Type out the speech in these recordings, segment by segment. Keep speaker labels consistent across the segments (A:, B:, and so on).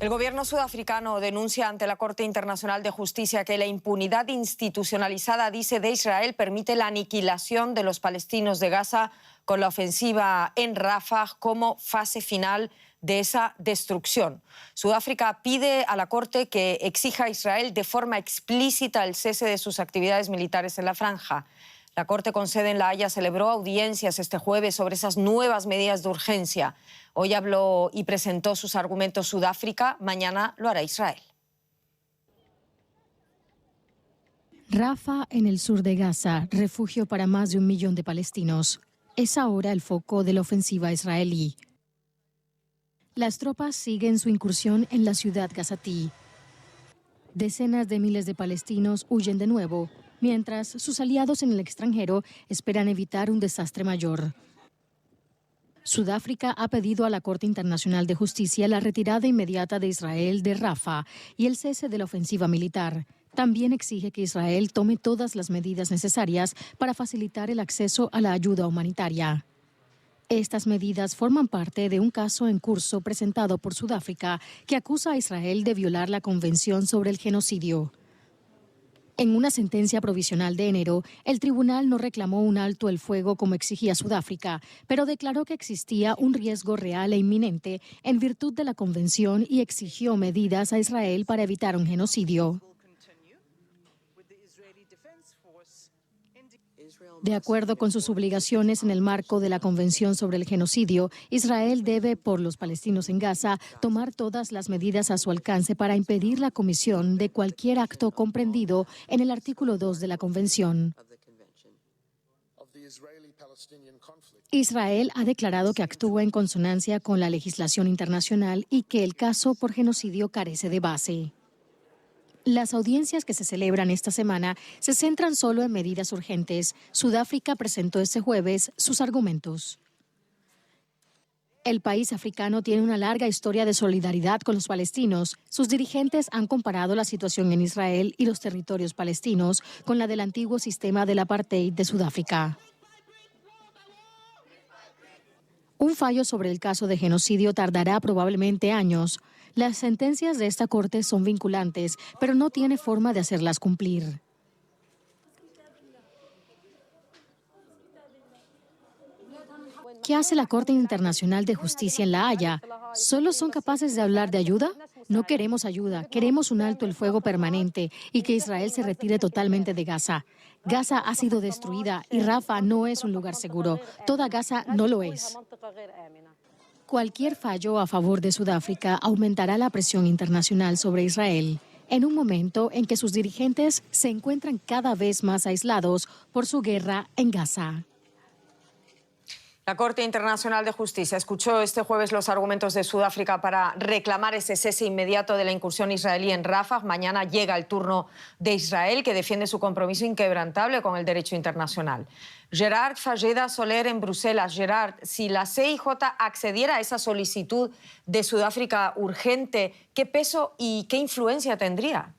A: El gobierno sudafricano denuncia ante la Corte Internacional de Justicia que la impunidad institucionalizada, dice, de Israel permite la aniquilación de los palestinos de Gaza con la ofensiva en Rafah como fase final de esa destrucción. Sudáfrica pide a la Corte que exija a Israel de forma explícita el cese de sus actividades militares en la franja. La Corte con sede en La Haya celebró audiencias este jueves sobre esas nuevas medidas de urgencia. Hoy habló y presentó sus argumentos Sudáfrica, mañana lo hará Israel.
B: Rafah, en el sur de Gaza, refugio para más de 1 millón de palestinos, es ahora el foco de la ofensiva israelí. Las tropas siguen su incursión en la ciudad gazatí. Decenas de miles de palestinos huyen de nuevo, mientras sus aliados en el extranjero esperan evitar un desastre mayor. Sudáfrica ha pedido a la Corte Internacional de Justicia la retirada inmediata de Israel de Rafah y el cese de la ofensiva militar. También exige que Israel tome todas las medidas necesarias para facilitar el acceso a la ayuda humanitaria. Estas medidas forman parte de un caso en curso presentado por Sudáfrica que acusa a Israel de violar la Convención sobre el Genocidio. En una sentencia provisional de enero, el tribunal no reclamó un alto el fuego como exigía Sudáfrica, pero declaró que existía un riesgo real e inminente en virtud de la convención y exigió medidas a Israel para evitar un genocidio. De acuerdo con sus obligaciones en el marco de la Convención sobre el Genocidio, Israel debe, por los palestinos en Gaza, tomar todas las medidas a su alcance para impedir la comisión de cualquier acto comprendido en el artículo 2 de la Convención. Israel ha declarado que actúa en consonancia con la legislación internacional y que el caso por genocidio carece de base. Las audiencias que se celebran esta semana se centran solo en medidas urgentes. Sudáfrica presentó este jueves sus argumentos. El país africano tiene una larga historia de solidaridad con los palestinos. Sus dirigentes han comparado la situación en Israel y los territorios palestinos con la del antiguo sistema del apartheid de Sudáfrica. Un fallo sobre el caso de genocidio tardará probablemente años. Las sentencias de esta corte son vinculantes, pero no tiene forma de hacerlas cumplir. ¿Qué hace la Corte Internacional de Justicia en La Haya? ¿Solo son capaces de hablar de ayuda? No queremos ayuda, queremos un alto el fuego permanente y que Israel se retire totalmente de Gaza. Gaza ha sido destruida y Rafah no es un lugar seguro. Toda Gaza no lo es. Cualquier fallo a favor de Sudáfrica aumentará la presión internacional sobre Israel, en un momento en que sus dirigentes se encuentran cada vez más aislados por su guerra en Gaza.
A: La Corte Internacional de Justicia escuchó este jueves los argumentos de Sudáfrica para reclamar ese cese inmediato de la incursión israelí en Rafah. Mañana llega el turno de Israel, que defiende su compromiso inquebrantable con el derecho internacional. Gerard Falleda Soler en Bruselas. Gerard, si la CIJ accediera a esa solicitud de Sudáfrica urgente, ¿qué peso y qué influencia tendría?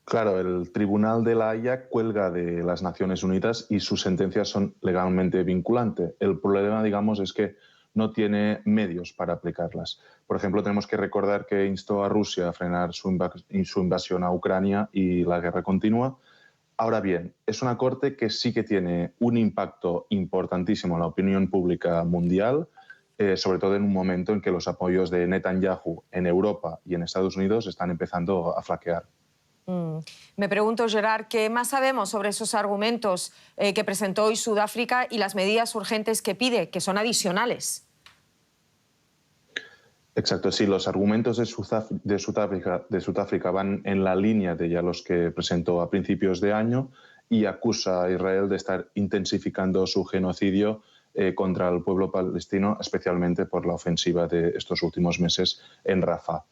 C: Claro, el Tribunal de La Haya cuelga de las Naciones Unidas y sus sentencias son legalmente vinculantes. El problema, digamos, es que no tiene medios para aplicarlas. Por ejemplo, tenemos que recordar que instó a Rusia a frenar su invasión a Ucrania y la guerra continúa. Ahora bien, es una corte que sí que tiene un impacto importantísimo en la opinión pública mundial, sobre todo en un momento en que los apoyos de Netanyahu en Europa y en Estados Unidos están empezando a flaquear.
A: Me pregunto, Gerard, ¿qué más sabemos sobre esos argumentos que presentó hoy Sudáfrica y las medidas urgentes que pide, que son adicionales?
C: Exacto, sí, los argumentos de Sudáfrica van en la línea de ya los que presentó a principios de año y acusa a Israel de estar intensificando su genocidio contra el pueblo palestino, especialmente por la ofensiva de estos últimos meses en Rafah.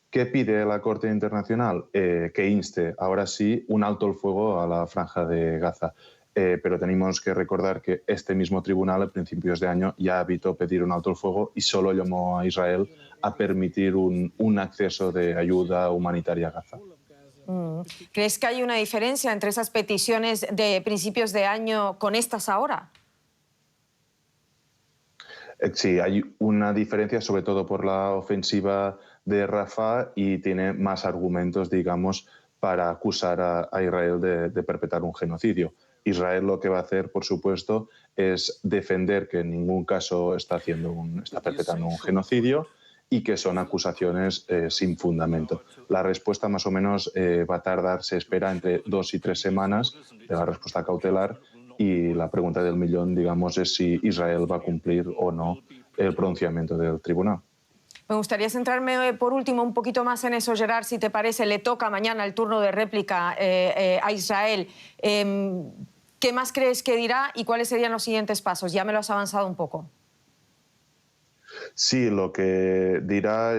C: ¿Qué pide la Corte Internacional? Que inste, ahora sí, un alto el fuego a la franja de Gaza. Pero tenemos que recordar que este mismo tribunal, a principios de año, ya evitó pedir un alto el fuego y solo llamó a Israel a permitir un acceso de ayuda humanitaria a Gaza.
A: ¿Crees que hay una diferencia entre esas peticiones de principios de año con estas ahora?
C: Sí, hay una diferencia, sobre todo por la ofensiva de Rafah, y tiene más argumentos, digamos, para acusar a Israel de perpetrar un genocidio. Israel lo que va a hacer, por supuesto, es defender que en ningún caso está perpetrando un genocidio y que son acusaciones sin fundamento. La respuesta más o menos va a tardar, se espera, entre 2 y 3 semanas de la respuesta cautelar, y la pregunta del millón, digamos, es si Israel va a cumplir o no el pronunciamiento del tribunal.
A: Me gustaría centrarme por último un poquito más en eso, Gerard, si te parece. Le toca mañana el turno de réplica a Israel. ¿Qué más crees que dirá y cuáles serían los siguientes pasos? Ya me lo has avanzado un poco.
C: Sí, lo que dirá,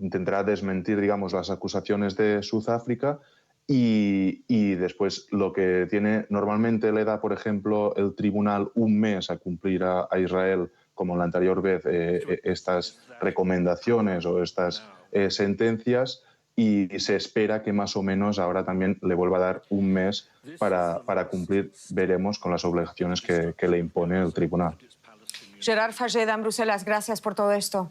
C: intentará desmentir, digamos, las acusaciones de Sudáfrica, y después lo que tiene, normalmente le da, por ejemplo, el tribunal un mes a cumplir a Israel, como la anterior vez, estas recomendaciones o estas sentencias, y se espera que más o menos ahora también le vuelva a dar un mes para cumplir, veremos, con las obligaciones que le impone el tribunal.
A: Gerard Fageda en Bruselas, gracias por todo esto.